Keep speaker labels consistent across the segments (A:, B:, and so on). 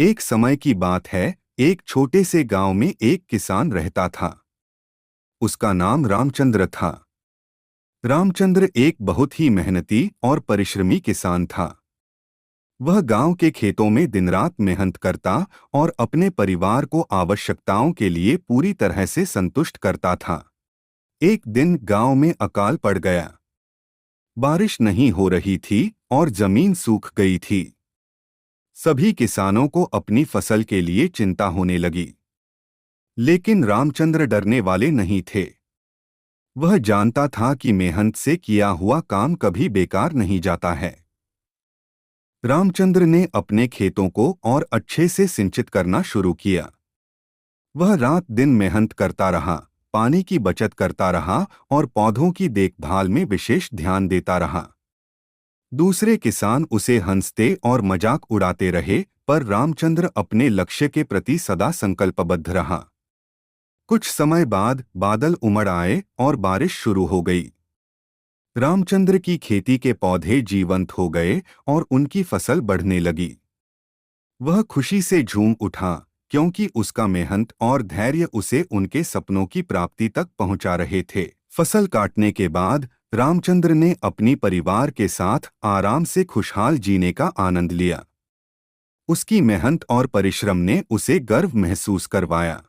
A: एक समय की बात है, एक छोटे से गांव में एक किसान रहता था। उसका नाम रामचंद्र था। रामचंद्र एक बहुत ही मेहनती और परिश्रमी किसान था। वह गांव के खेतों में दिन रात मेहनत करता और अपने परिवार को आवश्यकताओं के लिए पूरी तरह से संतुष्ट करता था। एक दिन गांव में अकाल पड़ गया। बारिश नहीं हो रही थी और जमीन सूख गई थी। सभी किसानों को अपनी फसल के लिए चिंता होने लगी। लेकिन रामचंद्र डरने वाले नहीं थे। वह जानता था कि मेहनत से किया हुआ काम कभी बेकार नहीं जाता है। रामचंद्र ने अपने खेतों को और अच्छे से सिंचित करना शुरू किया। वह रात दिन मेहनत करता रहा, पानी की बचत करता रहा और पौधों की देखभाल में विशेष ध्यान देता रहा। दूसरे किसान उसे हंसते और मजाक उड़ाते रहे, पर रामचंद्र अपने लक्ष्य के प्रति सदा संकल्पबद्ध रहा। कुछ समय बाद बादल उमड़ आए और बारिश शुरू हो गई। रामचंद्र की खेती के पौधे जीवंत हो गए और उनकी फसल बढ़ने लगी। वह खुशी से झूम उठा, क्योंकि उसका मेहनत और धैर्य उसे उनके सपनों की प्राप्ति तक पहुंचा रहे थे। फसल काटने के बाद रामचंद्र ने अपनी परिवार के साथ आराम से खुशहाल जीने का आनंद लिया। उसकी मेहनत और परिश्रम ने उसे गर्व महसूस करवाया।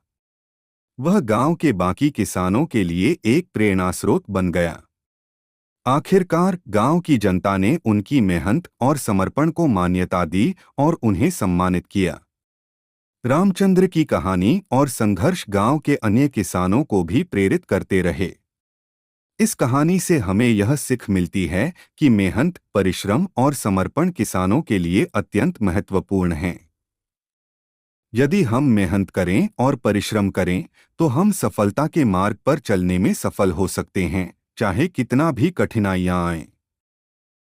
A: वह गांव के बाकी किसानों के लिए एक प्रेरणास्रोत बन गया। आखिरकार गांव की जनता ने उनकी मेहनत और समर्पण को मान्यता दी और उन्हें सम्मानित किया। रामचंद्र की कहानी और संघर्ष गांव के अन्य किसानों को भी प्रेरित करते रहे। इस कहानी से हमें यह सीख मिलती है कि मेहनत, परिश्रम और समर्पण किसानों के लिए अत्यंत महत्वपूर्ण हैं। यदि हम मेहनत करें और परिश्रम करें, तो हम सफलता के मार्ग पर चलने में सफल हो सकते हैं, चाहे कितना भी कठिनाइयां आएं।